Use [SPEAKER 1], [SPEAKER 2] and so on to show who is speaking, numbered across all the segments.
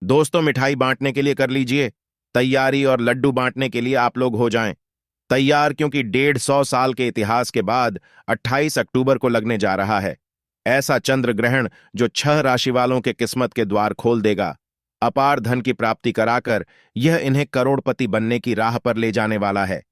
[SPEAKER 1] दोस्तों, मिठाई बांटने के लिए कर लीजिए तैयारी और लड्डू बांटने के लिए आप लोग हो जाएं तैयार, क्योंकि 150 साल के इतिहास के बाद 28 अक्टूबर को लगने जा रहा है ऐसा चंद्र ग्रहण जो 6 राशि वालों के किस्मत के द्वार खोल देगा, अपार धन की प्राप्ति कराकर यह इन्हें करोड़पति बनने की राह पर ले जाने वाला है।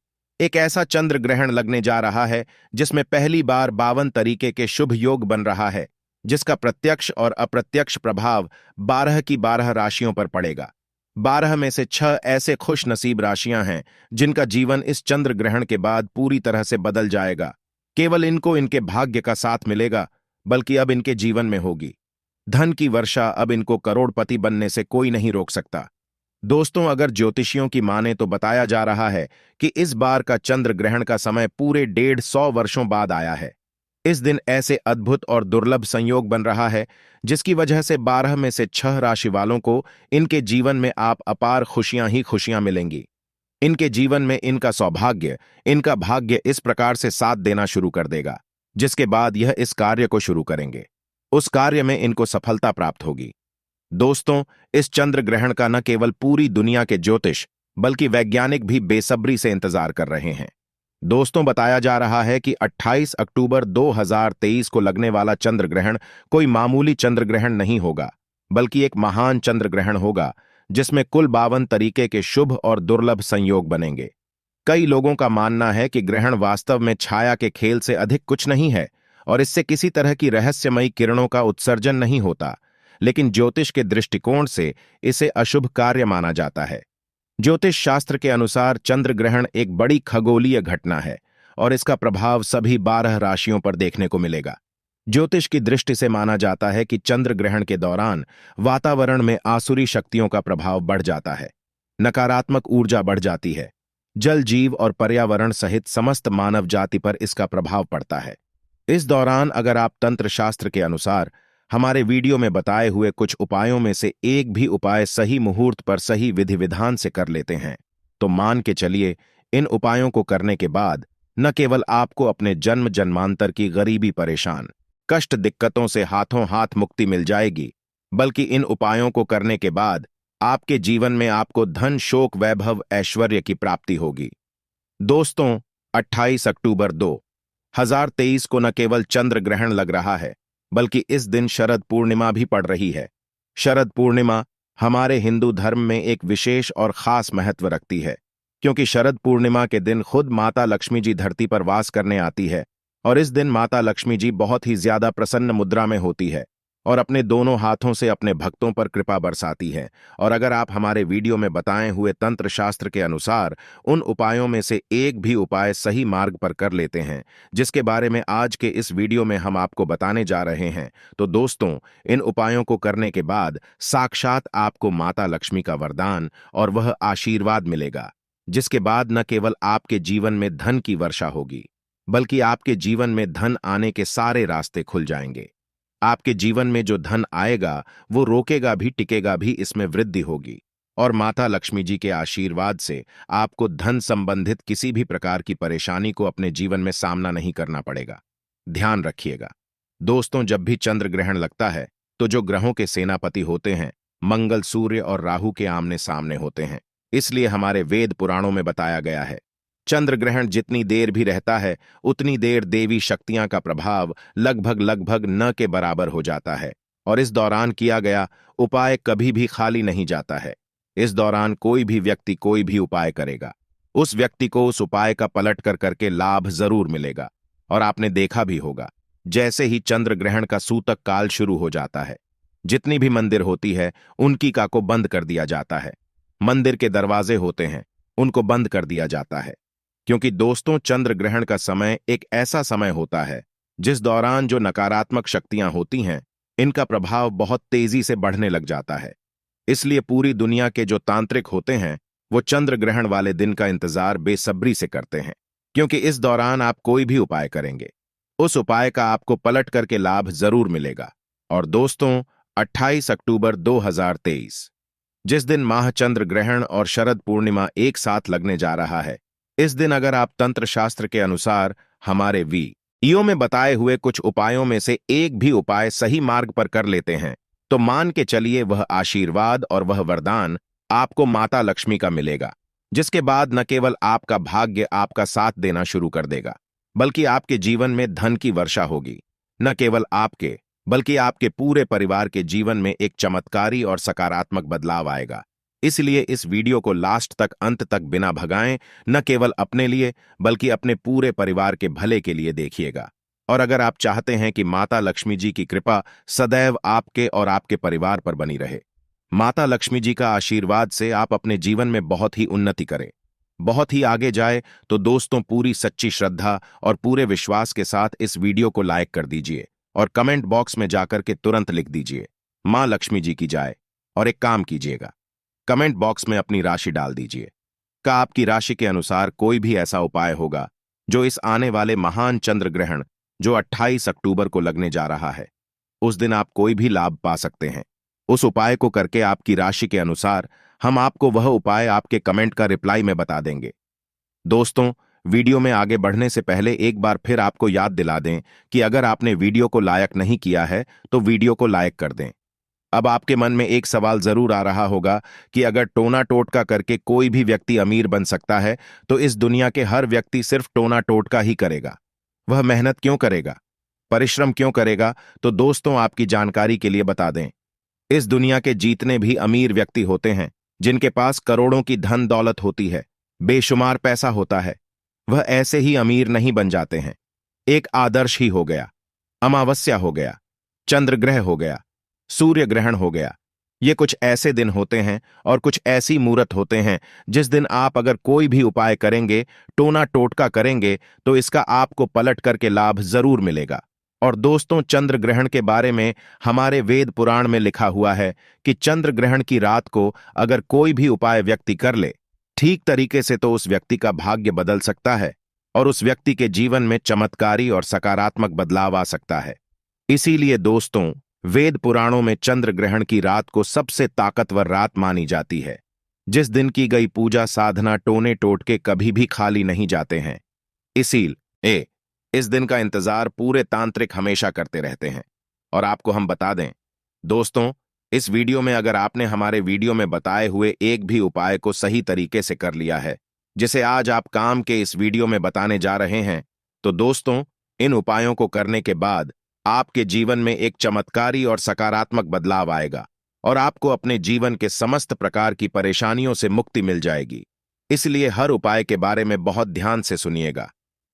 [SPEAKER 1] एक ऐसा चंद्र ग्रहण लगने जा रहा है जिसमें पहली बार 52 तरीके के शुभ योग बन रहा है, जिसका प्रत्यक्ष और अप्रत्यक्ष प्रभाव 12 की 12 राशियों पर पड़ेगा। 12 में से 6 ऐसे खुश नसीब राशियां हैं जिनका जीवन इस चंद्र ग्रहण के बाद पूरी तरह से बदल जाएगा। केवल इनको इनके भाग्य का साथ मिलेगा, बल्कि अब इनके जीवन में होगी धन की वर्षा। अब इनको करोड़पति बनने से कोई नहीं रोक सकता। दोस्तों, अगर ज्योतिषियों की माने तो बताया जा रहा है कि इस बार का चंद्र ग्रहण का समय पूरे 150 वर्षों बाद आया है। इस दिन ऐसे अद्भुत और दुर्लभ संयोग बन रहा है जिसकी वजह से 12 में से 6 राशि वालों को इनके जीवन में आप अपार खुशियां ही खुशियां मिलेंगी। इनके जीवन में इनका सौभाग्य, इनका भाग्य इस प्रकार से साथ देना शुरू कर देगा, जिसके बाद यह इस कार्य को शुरू करेंगे। उस कार्य में इनको सफलता प्राप्त होगी। दोस्तों, इस चंद्र ग्रहण का न केवल पूरी दुनिया के ज्योतिष बल्कि वैज्ञानिक भी बेसब्री से इंतजार कर रहे हैं। दोस्तों, बताया जा रहा है कि 28 अक्टूबर 2023 को लगने वाला चंद्र ग्रहण कोई मामूली चंद्र ग्रहण नहीं होगा, बल्कि एक महान चंद्र ग्रहण होगा जिसमें कुल 52 तरीके के शुभ और दुर्लभ संयोग बनेंगे। कई लोगों का मानना है कि ग्रहण वास्तव में छाया के खेल से अधिक कुछ नहीं है और इससे किसी तरह की रहस्यमयी किरणों का उत्सर्जन नहीं होता, लेकिन ज्योतिष के दृष्टिकोण से इसे अशुभ कार्य माना जाता है। ज्योतिष शास्त्र के अनुसार चंद्र ग्रहण एक बड़ी खगोलीय घटना है और इसका प्रभाव सभी 12 राशियों पर देखने को मिलेगा। ज्योतिष की दृष्टि से माना जाता है कि चंद्र ग्रहण के दौरान वातावरण में आसुरी शक्तियों का प्रभाव बढ़ जाता है, नकारात्मक ऊर्जा बढ़ जाती है, जल जीव और पर्यावरण सहित समस्त मानव जाति पर इसका प्रभाव पड़ता है। इस दौरान अगर आप तंत्र शास्त्र के अनुसार हमारे वीडियो में बताए हुए कुछ उपायों में से एक भी उपाय सही मुहूर्त पर सही विधि विधान से कर लेते हैं, तो मान के चलिए इन उपायों को करने के बाद न केवल आपको अपने जन्म जन्मांतर की गरीबी परेशान कष्ट दिक्कतों से हाथों हाथ मुक्ति मिल जाएगी, बल्कि इन उपायों को करने के बाद आपके जीवन में आपको धन शोक वैभव ऐश्वर्य की प्राप्ति होगी। दोस्तों, 28 अक्टूबर 2023 को न केवल चंद्र ग्रहण लग रहा है, बल्कि इस दिन शरद पूर्णिमा भी पड़ रही है। शरद पूर्णिमा हमारे हिंदू धर्म में एक विशेष और खास महत्व रखती है, क्योंकि शरद पूर्णिमा के दिन खुद माता लक्ष्मी जी धरती पर वास करने आती है और इस दिन माता लक्ष्मी जी बहुत ही ज्यादा प्रसन्न मुद्रा में होती है और अपने दोनों हाथों से अपने भक्तों पर कृपा बरसाती है। और अगर आप हमारे वीडियो में बताए हुए तंत्र शास्त्र के अनुसार उन उपायों में से एक भी उपाय सही मार्ग पर कर लेते हैं, जिसके बारे में आज के इस वीडियो में हम आपको बताने जा रहे हैं, तो दोस्तों, इन उपायों को करने के बाद साक्षात आपको माता लक्ष्मी का वरदान और वह आशीर्वाद मिलेगा, जिसके बाद न केवल आपके जीवन में धन की वर्षा होगी, बल्कि आपके जीवन में धन आने के सारे रास्ते खुल जाएंगे। आपके जीवन में जो धन आएगा वो रोकेगा भी टिकेगा भी, इसमें वृद्धि होगी और माता लक्ष्मी जी के आशीर्वाद से आपको धन संबंधित किसी भी प्रकार की परेशानी को अपने जीवन में सामना नहीं करना पड़ेगा। ध्यान रखिएगा दोस्तों, जब भी चंद्र ग्रहण लगता है तो जो ग्रहों के सेनापति होते हैं मंगल, सूर्य और राहु के आमने सामने होते हैं। इसलिए हमारे वेद पुराणों में बताया गया है, चंद्र ग्रहण जितनी देर भी रहता है उतनी देर देवी शक्तियां का प्रभाव लगभग न के बराबर हो जाता है और इस दौरान किया गया उपाय कभी भी खाली नहीं जाता है। इस दौरान कोई भी व्यक्ति कोई भी उपाय करेगा, उस व्यक्ति को उस उपाय का पलट कर करके लाभ जरूर मिलेगा। और आपने देखा भी होगा, जैसे ही चंद्र ग्रहण का सूतक काल शुरू हो जाता है, जितनी भी मंदिर होती है उनकी का को बंद कर दिया जाता है। मंदिर के दरवाजे होते हैं उनको बंद कर दिया जाता है, क्योंकि दोस्तों, चंद्र ग्रहण का समय एक ऐसा समय होता है जिस दौरान जो नकारात्मक शक्तियां होती हैं इनका प्रभाव बहुत तेजी से बढ़ने लग जाता है। इसलिए पूरी दुनिया के जो तांत्रिक होते हैं वो चंद्र ग्रहण वाले दिन का इंतजार बेसब्री से करते हैं, क्योंकि इस दौरान आप कोई भी उपाय करेंगे उस उपाय का आपको पलट करके लाभ जरूर मिलेगा। और दोस्तों, 28 अक्टूबर 2023 जिस दिन माह चंद्र ग्रहण और शरद पूर्णिमा एक साथ लगने जा रहा है, इस दिन अगर आप तंत्र शास्त्र के अनुसार हमारे वीडियो में बताए हुए कुछ उपायों में से एक भी उपाय सही मार्ग पर कर लेते हैं, तो मान के चलिए वह आशीर्वाद और वह वरदान आपको माता लक्ष्मी का मिलेगा, जिसके बाद न केवल आपका भाग्य आपका साथ देना शुरू कर देगा, बल्कि आपके जीवन में धन की वर्षा होगी। न केवल आपके, बल्कि आपके पूरे परिवार के जीवन में एक चमत्कारी और सकारात्मक बदलाव आएगा। इसलिए इस वीडियो को लास्ट तक, अंत तक बिना भगाएं, न केवल अपने लिए बल्कि अपने पूरे परिवार के भले के लिए देखिएगा। और अगर आप चाहते हैं कि माता लक्ष्मी जी की कृपा सदैव आपके और आपके परिवार पर बनी रहे, माता लक्ष्मी जी का आशीर्वाद से आप अपने जीवन में बहुत ही उन्नति करें, बहुत ही आगे जाए, तो दोस्तों पूरी सच्ची श्रद्धा और पूरे विश्वास के साथ इस वीडियो को लाइक कर दीजिए और कमेंट बॉक्स में जाकर के तुरंत लिख दीजिए मां लक्ष्मी जी की जाए। और एक काम कीजिएगा, कमेंट बॉक्स में अपनी राशि डाल दीजिए। का आपकी राशि के अनुसार कोई भी ऐसा उपाय होगा जो इस आने वाले महान चंद्र ग्रहण जो 28 अक्टूबर को लगने जा रहा है, उस दिन आप कोई भी लाभ पा सकते हैं। उस उपाय को करके आपकी राशि के अनुसार हम आपको वह उपाय आपके कमेंट का रिप्लाई में बता देंगे। दोस्तों, वीडियो में आगे बढ़ने से पहले एक बार फिर आपको याद दिला दें कि अगर आपने वीडियो को लाइक नहीं किया है तो वीडियो को लाइक कर दें। अब आपके मन में एक सवाल जरूर आ रहा होगा कि अगर टोना टोटका करके कोई भी व्यक्ति अमीर बन सकता है तो इस दुनिया के हर व्यक्ति सिर्फ टोना टोटका ही करेगा, वह मेहनत क्यों करेगा, परिश्रम क्यों करेगा? तो दोस्तों, आपकी जानकारी के लिए बता दें, इस दुनिया के जितने भी अमीर व्यक्ति होते हैं, जिनके पास करोड़ों की धन दौलत होती है, बेशुमार पैसा होता है, वह ऐसे ही अमीर नहीं बन जाते हैं। एक आदर्श ही हो गया, अमावस्या हो गया, चंद्र ग्रह हो गया, सूर्य ग्रहण हो गया, ये कुछ ऐसे दिन होते हैं और कुछ ऐसी मुहूर्त होते हैं जिस दिन आप अगर कोई भी उपाय करेंगे, टोना टोटका करेंगे, तो इसका आपको पलट करके लाभ जरूर मिलेगा। और दोस्तों, चंद्र ग्रहण के बारे में हमारे वेद पुराण में लिखा हुआ है कि चंद्र ग्रहण की रात को अगर कोई भी उपाय व्यक्ति कर ले ठीक तरीके से, तो उस व्यक्ति का भाग्य बदल सकता है और उस व्यक्ति के जीवन में चमत्कारी और सकारात्मक बदलाव आ सकता है। इसीलिए दोस्तों, वेद पुराणों में चंद्र ग्रहण की रात को सबसे ताकतवर रात मानी जाती है, जिस दिन की गई पूजा साधना टोने टोटके कभी भी खाली नहीं जाते हैं। इसीलिए इस दिन का इंतजार पूरे तांत्रिक हमेशा करते रहते हैं। और आपको हम बता दें दोस्तों, इस वीडियो में अगर आपने हमारे वीडियो में बताए हुए एक भी उपाय को सही तरीके से कर लिया है, जिसे आज आप काम के इस वीडियो में बताने जा रहे हैं, तो दोस्तों, इन उपायों को करने के बाद आपके जीवन में एक चमत्कारी और सकारात्मक बदलाव आएगा और आपको अपने जीवन के समस्त प्रकार की परेशानियों से मुक्ति मिल जाएगी। इसलिए हर उपाय के बारे में बहुत ध्यान से सुनिएगा।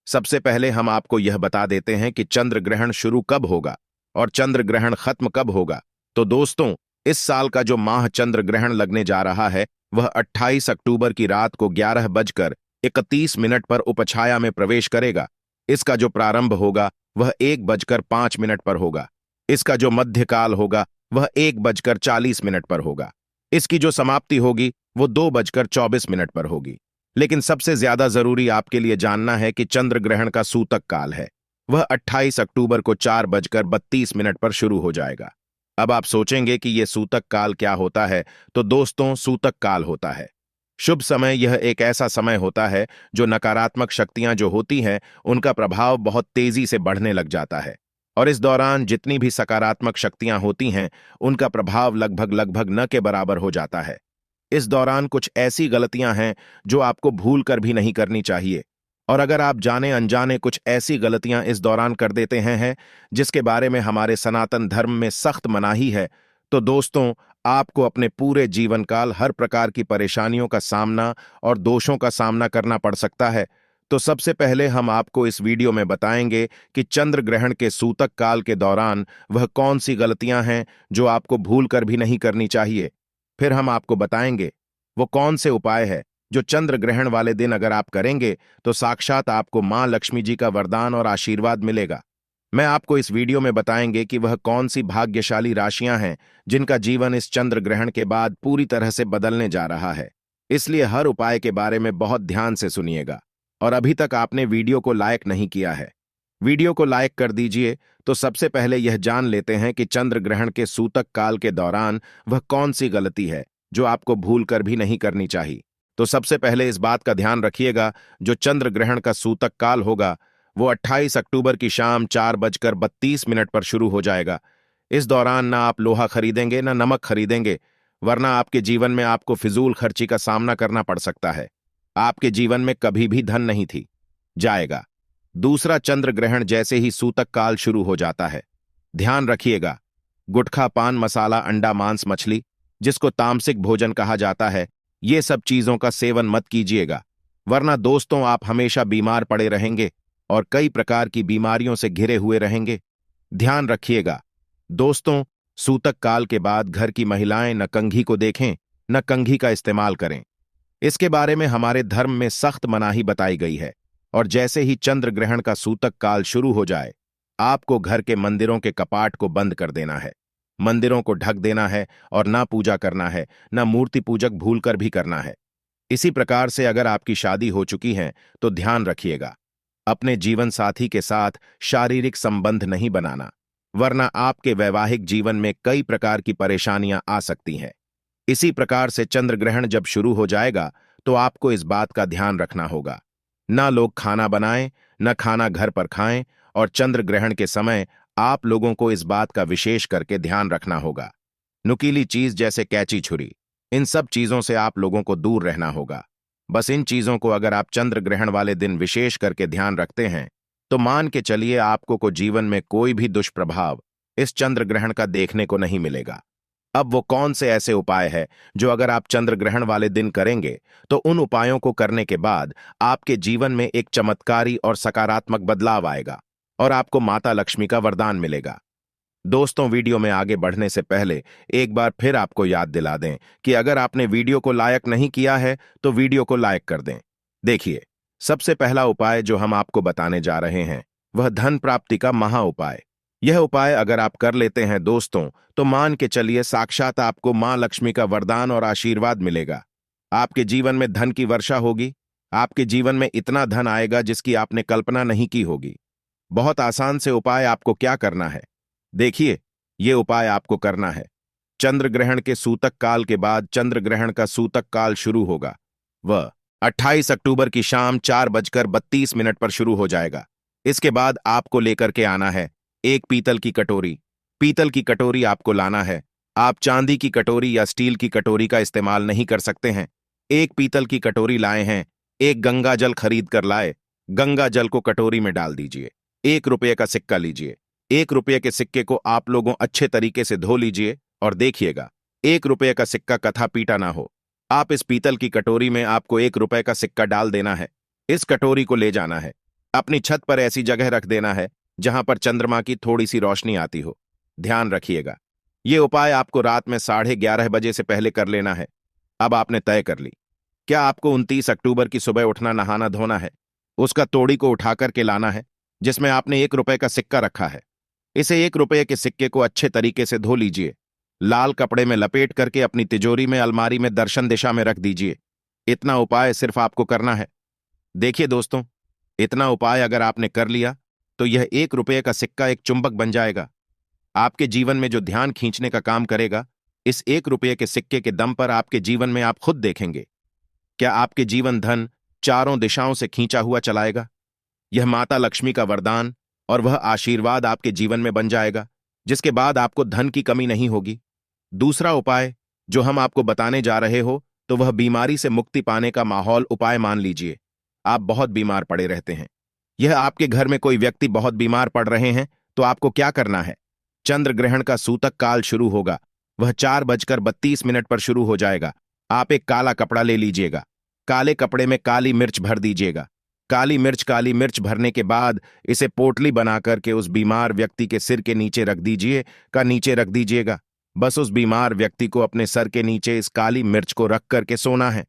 [SPEAKER 1] सबसे पहले हम आपको यह बता देते हैं कि चंद्र ग्रहण शुरू कब होगा और चंद्र ग्रहण खत्म कब होगा। तो दोस्तों, इस साल का जो माह चंद्र ग्रहण लगने जा रहा है, वह 28 अक्टूबर की रात को 11:31 पर उपछाया में प्रवेश करेगा। इसका जो प्रारंभ होगा वह 1:05 पर होगा। इसका जो मध्यकाल होगा वह 1:40 पर होगा। इसकी जो समाप्ति होगी वो 2:24 पर होगी। लेकिन सबसे ज्यादा जरूरी आपके लिए जानना है कि चंद्र ग्रहण का सूतक काल है, वह 28 अक्टूबर को 4:32 पर शुरू हो जाएगा। अब आप सोचेंगे कि यह सूतक काल क्या होता है? तो दोस्तों, सूतक काल होता है शुभ समय। यह एक ऐसा समय होता है जो नकारात्मक शक्तियां जो होती हैं उनका प्रभाव बहुत तेजी से बढ़ने लग जाता है, और इस दौरान जितनी भी सकारात्मक शक्तियां होती हैं उनका प्रभाव लगभग न के बराबर हो जाता है। इस दौरान कुछ ऐसी गलतियां हैं जो आपको भूल कर भी नहीं करनी चाहिए, और अगर आप जाने अनजाने कुछ ऐसी गलतियां इस दौरान कर देते हैं जिसके बारे में हमारे सनातन धर्म में सख्त मनाही है, तो दोस्तों, आपको अपने पूरे जीवन काल हर प्रकार की परेशानियों का सामना और दोषों का सामना करना पड़ सकता है। तो सबसे पहले हम आपको इस वीडियो में बताएंगे कि चंद्र ग्रहण के सूतक काल के दौरान वह कौन सी गलतियां हैं जो आपको भूल कर भी नहीं करनी चाहिए। फिर हम आपको बताएंगे वो कौन से उपाय है जो चंद्र ग्रहण वाले दिन अगर आप करेंगे तो साक्षात आपको मां लक्ष्मी जी का वरदान और आशीर्वाद मिलेगा। मैं आपको इस वीडियो में बताएंगे कि वह कौन सी भाग्यशाली राशियां हैं जिनका जीवन इस चंद्र ग्रहण के बाद पूरी तरह से बदलने जा रहा है। इसलिए हर उपाय के बारे में बहुत ध्यान से सुनिएगा। और अभी तक आपने वीडियो को लाइक नहीं किया है, वीडियो को लाइक कर दीजिए। तो सबसे पहले यह जान लेते हैं कि चंद्र ग्रहण के सूतक काल के दौरान वह कौन सी गलती है जो आपको भूल कर भी नहीं करनी चाहिए। तो सबसे पहले इस बात का ध्यान रखिएगा, जो चंद्र ग्रहण का सूतक काल होगा वो 28 अक्टूबर की शाम 4:32 पर शुरू हो जाएगा। इस दौरान ना आप लोहा खरीदेंगे ना नमक खरीदेंगे, वरना आपके जीवन में आपको फिजूल खर्ची का सामना करना पड़ सकता है। आपके जीवन में कभी भी धन नहीं थी जाएगा। दूसरा चंद्र ग्रहण जैसे ही सूतक काल शुरू हो जाता है, ध्यान रखिएगा, गुटखा, पान मसाला, अंडा, मांस, मछली, जिसको तामसिक भोजन कहा जाता है, ये सब चीजों का सेवन मत कीजिएगा, वरना दोस्तों आप हमेशा बीमार पड़े रहेंगे और कई प्रकार की बीमारियों से घिरे हुए रहेंगे। ध्यान रखिएगा दोस्तों, सूतक काल के बाद घर की महिलाएं न कंघी को देखें न कंघी का इस्तेमाल करें। इसके बारे में हमारे धर्म में सख्त मनाही बताई गई है। और जैसे ही चंद्र ग्रहण का सूतक काल शुरू हो जाए, आपको घर के मंदिरों के कपाट को बंद कर देना है, मंदिरों को ढक देना है और ना पूजा करना है, ना मूर्ति पूजक भूलकर भी करना है। इसी प्रकार से अगर आपकी शादी हो चुकी है तो ध्यान रखिएगा, अपने जीवन साथी के साथ शारीरिक संबंध नहीं बनाना, वरना आपके वैवाहिक जीवन में कई प्रकार की परेशानियां आ सकती हैं। इसी प्रकार से चंद्र ग्रहण जब शुरू हो जाएगा तो आपको इस बात का ध्यान रखना होगा, ना लोग खाना बनाएं, न खाना घर पर खाएं, और चंद्र ग्रहण के समय आप लोगों को इस बात का विशेष करके ध्यान रखना होगा, नुकीली चीज जैसे कैंची, छुरी, इन सब चीजों से आप लोगों को दूर रहना होगा। बस इन चीजों को अगर आप चंद्र ग्रहण वाले दिन विशेष करके ध्यान रखते हैं तो मान के चलिए आपको को जीवन में कोई भी दुष्प्रभाव इस चंद्र ग्रहण का देखने को नहीं मिलेगा। अब वो कौन से ऐसे उपाय है जो अगर आप चंद्र ग्रहण वाले दिन करेंगे तो उन उपायों को करने के बाद आपके जीवन में एक चमत्कारी और सकारात्मक बदलाव आएगा और आपको माता लक्ष्मी का वरदान मिलेगा। दोस्तों, वीडियो में आगे बढ़ने से पहले एक बार फिर आपको याद दिला दें कि अगर आपने वीडियो को लाइक नहीं किया है तो वीडियो को लाइक कर दें। देखिए, सबसे पहला उपाय जो हम आपको बताने जा रहे हैं वह धन प्राप्ति का महा उपाय। यह उपाय अगर आप कर लेते हैं दोस्तों तो मान के चलिए साक्षात आपको मां लक्ष्मी का वरदान और आशीर्वाद मिलेगा। आपके जीवन में धन की वर्षा होगी, आपके जीवन में इतना धन आएगा जिसकी आपने कल्पना नहीं की होगी। बहुत आसान से उपाय आपको क्या करना है, देखिए, ये उपाय आपको करना है। चंद्र ग्रहण के सूतक काल के बाद चंद्र ग्रहण का सूतक काल शुरू होगा, वह 28 अक्टूबर की शाम 4:32 पर शुरू हो जाएगा। इसके बाद आपको लेकर के आना है एक पीतल की कटोरी। पीतल की कटोरी आपको लाना है, आप चांदी की कटोरी या स्टील की कटोरी का इस्तेमाल नहीं कर सकते हैं। एक पीतल की कटोरी लाए हैं, एक गंगा जल खरीद कर लाए, गंगा जल को कटोरी में डाल दीजिए। 1 रुपये का सिक्का लीजिए, 1 रुपये के सिक्के को आप लोगों अच्छे तरीके से धो लीजिए और देखिएगा 1 रुपये का सिक्का कथा पीटा ना हो। आप इस पीतल की कटोरी में आपको 1 रुपये का सिक्का डाल देना है। इस कटोरी को ले जाना है, अपनी छत पर ऐसी जगह रख देना है जहां पर चंद्रमा की थोड़ी सी रोशनी आती हो। ध्यान रखिएगा, यह उपाय आपको रात में 11:30 बजे से पहले कर लेना है। अब आपने तय कर ली, क्या आपको 29 अक्टूबर की सुबह उठना, नहाना धोना है, उसका तोड़ी को उठा करके लाना है जिसमें आपने 1 रुपये का सिक्का रखा है। इसे 1 रुपये के सिक्के को अच्छे तरीके से धो लीजिए, लाल कपड़े में लपेट करके अपनी तिजोरी में, अलमारी में दर्शन दिशा में रख दीजिए। इतना उपाय सिर्फ आपको करना है। देखिए दोस्तों, इतना उपाय अगर आपने कर लिया तो यह 1 रुपये का सिक्का एक चुंबक बन जाएगा, आपके जीवन में जो ध्यान खींचने का काम करेगा। इस 1 रुपये के सिक्के के दम पर आपके जीवन में आप खुद देखेंगे क्या आपके जीवन धन चारों दिशाओं से खींचा हुआ चलाएगा। यह माता लक्ष्मी का वरदान और वह आशीर्वाद आपके जीवन में बन जाएगा, जिसके बाद आपको धन की कमी नहीं होगी। दूसरा उपाय जो हम आपको बताने जा रहे हो तो वह बीमारी से मुक्ति पाने का माहौल उपाय मान लीजिए। आप बहुत बीमार पड़े रहते हैं, यह आपके घर में कोई व्यक्ति बहुत बीमार पड़ रहे हैं तो आपको क्या करना है, चंद्र ग्रहण का सूतक काल शुरू होगा, वह 4:32 पर शुरू हो जाएगा। आप एक काला कपड़ा ले लीजिएगा, काले कपड़े में काली मिर्च भर दीजिएगा। काली मिर्च भरने के बाद इसे पोटली बनाकर के उस बीमार व्यक्ति के सिर के नीचे रख दीजिएगा। बस उस बीमार व्यक्ति को अपने सर के नीचे इस काली मिर्च को रख करके सोना है।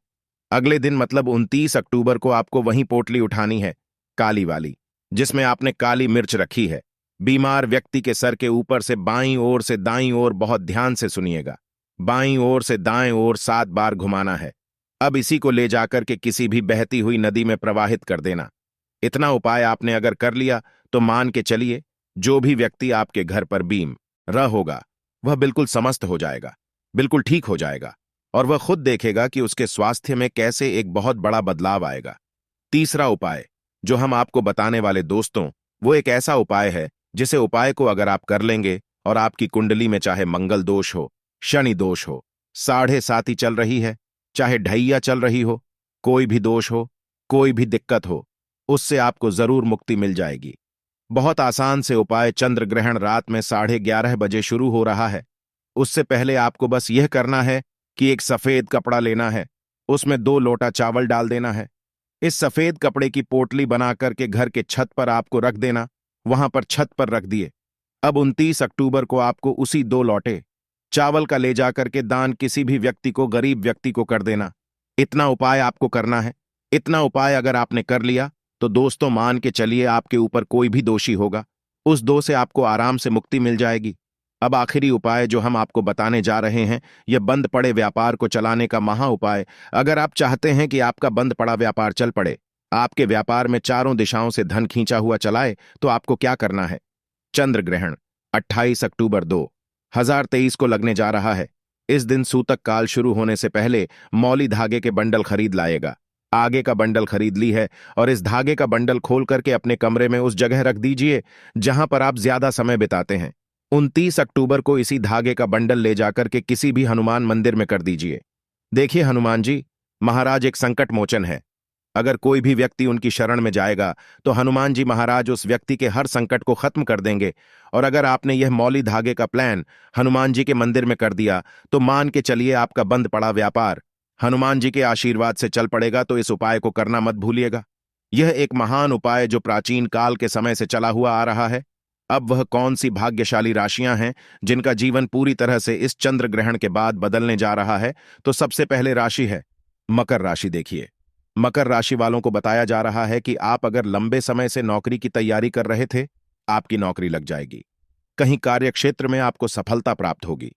[SPEAKER 1] अगले दिन मतलब 29 अक्टूबर को आपको वही पोटली उठानी है, काली वाली, जिसमें आपने काली मिर्च रखी है। बीमार व्यक्ति के सर के ऊपर से बाईं ओर से दाईं ओर, बहुत ध्यान से सुनिएगा, बाईं ओर से दाएं ओर 7 बार घुमाना है। अब इसी को ले जाकर के किसी भी बहती हुई नदी में प्रवाहित कर देना। इतना उपाय आपने अगर कर लिया तो मान के चलिए जो भी व्यक्ति आपके घर पर बीम रह होगा वह बिल्कुल समस्त हो जाएगा, बिल्कुल ठीक हो जाएगा और वह खुद देखेगा कि उसके स्वास्थ्य में कैसे एक बहुत बड़ा बदलाव आएगा। तीसरा उपाय जो हम आपको बताने वाले दोस्तों, वो एक ऐसा उपाय है जिसे उपाय को अगर आप कर लेंगे और आपकी कुंडली में चाहे मंगल दोष हो, शनि दोष हो, 7.5 चल रही है, चाहे ढैया चल रही हो, कोई भी दोष हो, कोई भी दिक्कत हो, उससे आपको जरूर मुक्ति मिल जाएगी। बहुत आसान से उपाय। चंद्र ग्रहण रात में 11:30 बजे शुरू हो रहा है। उससे पहले आपको बस यह करना है कि एक सफेद कपड़ा लेना है, उसमें 2 लोटा चावल डाल देना है। इस सफेद कपड़े की पोटली बना करके घर के छत पर आपको रख देना, वहां पर छत पर रख दिए। अब 29 अक्टूबर को आपको उसी 2 लोटे चावल का ले जाकर के दान किसी भी व्यक्ति को, गरीब व्यक्ति को कर देना। इतना उपाय आपको करना है। इतना उपाय अगर आपने कर लिया तो दोस्तों मान के चलिए आपके ऊपर कोई भी दोषी होगा, उस दो से आपको आराम से मुक्ति मिल जाएगी। अब आखिरी उपाय जो हम आपको बताने जा रहे हैं, यह बंद पड़े व्यापार को चलाने का महा उपाय। अगर आप चाहते हैं कि आपका बंद पड़ा व्यापार चल पड़े, आपके व्यापार में चारों दिशाओं से धन खींचा हुआ चलाए, तो आपको क्या करना है? चंद्र ग्रहण 28 अक्टूबर 2023 को लगने जा रहा है। इस दिन सूतक काल शुरू होने से पहले मौली धागे के बंडल खरीद लाएगा। आगे का बंडल खरीद ली है और इस धागे का बंडल खोल करके अपने कमरे में उस जगह रख दीजिए जहां पर आप ज्यादा समय बिताते हैं। 29 अक्टूबर को इसी धागे का बंडल ले जाकर के किसी भी हनुमान मंदिर में कर दीजिए। देखिए हनुमान जी महाराज एक संकट मोचन है। अगर कोई भी व्यक्ति उनकी शरण में जाएगा तो हनुमान जी महाराज उस व्यक्ति के हर संकट को खत्म कर देंगे। और अगर आपने यह मौली धागे का प्लान हनुमान जी के मंदिर में कर दिया तो मान के चलिए आपका बंद पड़ा व्यापार हनुमान जी के आशीर्वाद से चल पड़ेगा। तो इस उपाय को करना मत भूलिएगा। यह एक महान उपाय जो प्राचीन काल के समय से चला हुआ आ रहा है। अब वह कौन सी भाग्यशाली राशियां हैं जिनका जीवन पूरी तरह से इस चंद्र ग्रहण के बाद बदलने जा रहा है? तो सबसे पहले राशि है मकर राशि। देखिए मकर राशि वालों को बताया जा रहा है कि आप अगर लंबे समय से नौकरी की तैयारी कर रहे थे, आपकी नौकरी लग जाएगी। कहीं कार्य क्षेत्र में आपको सफलता प्राप्त होगी।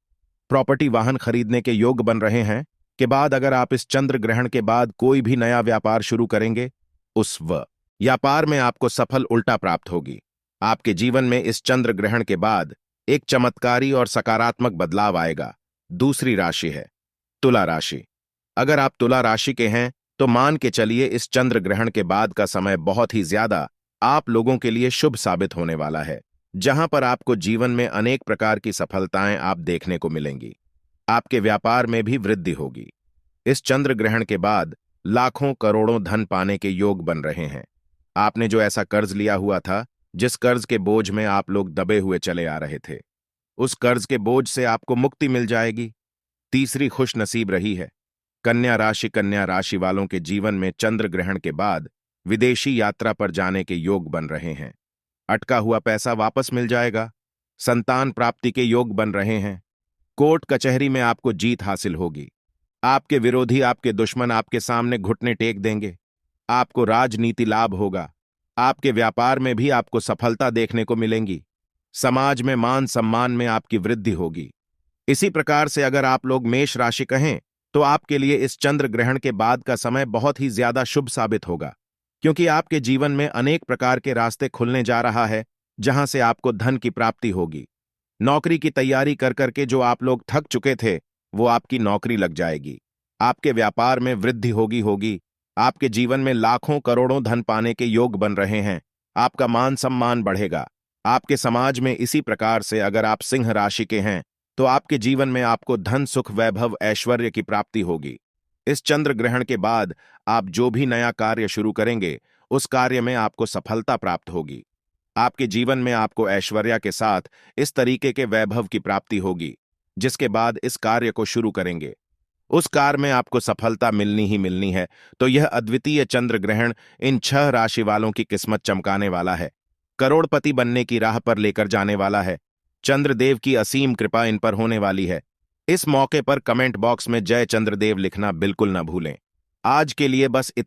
[SPEAKER 1] प्रॉपर्टी वाहन खरीदने के योग बन रहे हैं के बाद अगर आप इस चंद्र ग्रहण के बाद कोई भी नया व्यापार शुरू करेंगे, उस व्यापार में आपको सफल उल्टा प्राप्त होगी। आपके जीवन में इस चंद्र ग्रहण के बाद एक चमत्कारी और सकारात्मक बदलाव आएगा। दूसरी राशि है तुला राशि। अगर आप तुला राशि के हैं तो मान के चलिए इस चंद्र ग्रहण के बाद का समय बहुत ही ज्यादा आप लोगों के लिए शुभ साबित होने वाला है, जहां पर आपको जीवन में अनेक प्रकार की सफलताएं आप देखने को मिलेंगी। आपके व्यापार में भी वृद्धि होगी। इस चंद्र ग्रहण के बाद लाखों करोड़ों धन पाने के योग बन रहे हैं। आपने जो ऐसा कर्ज लिया हुआ था, जिस कर्ज के बोझ में आप लोग दबे हुए चले आ रहे थे, उस कर्ज के बोझ से आपको मुक्ति मिल जाएगी। तीसरी खुश नसीब रही है कन्या राशि। कन्या राशि वालों के जीवन में चंद्र ग्रहण के बाद विदेशी यात्रा पर जाने के योग बन रहे हैं। अटका हुआ पैसा वापस मिल जाएगा। संतान प्राप्ति के योग बन रहे हैं। कोर्ट कचहरी में आपको जीत हासिल होगी। आपके विरोधी, आपके दुश्मन आपके सामने घुटने टेक देंगे। आपको राजनीति लाभ होगा। आपके व्यापार में भी आपको सफलता देखने को मिलेंगी। समाज में मान सम्मान में आपकी वृद्धि होगी। इसी प्रकार से अगर आप लोग मेष राशि कहें तो आपके लिए इस चंद्र ग्रहण के बाद का समय बहुत ही ज्यादा शुभ साबित होगा, क्योंकि आपके जीवन में अनेक प्रकार के रास्ते खुलने जा रहा है, जहां से आपको धन की प्राप्ति होगी। नौकरी की तैयारी कर करके जो आप लोग थक चुके थे, वो आपकी नौकरी लग जाएगी। आपके व्यापार में वृद्धि होगी। आपके जीवन में लाखों करोड़ों धन पाने के योग बन रहे हैं। आपका मान सम्मान बढ़ेगा। आपके समाज में इसी प्रकार से अगर आप सिंह राशि के हैं तो आपके जीवन में आपको धन, सुख, वैभव, ऐश्वर्य की प्राप्ति होगी। इस चंद्र ग्रहण के बाद आप जो भी नया कार्य शुरू करेंगे, उस कार्य में आपको सफलता प्राप्त होगी। आपके जीवन में आपको ऐश्वर्य के साथ इस तरीके के वैभव की प्राप्ति होगी, जिसके बाद इस कार्य को शुरू करेंगे, उस कार्य में आपको सफलता मिलनी ही मिलनी है। तो यह अद्वितीय चंद्र ग्रहण इन 6 राशि वालों की किस्मत चमकाने वाला है, करोड़पति बनने की राह पर लेकर जाने वाला है। चंद्रदेव की असीम कृपा इन पर होने वाली है। इस मौके पर कमेंट बॉक्स में जय चंद्रदेव लिखना बिल्कुल न भूलें। आज के लिए बस इतना।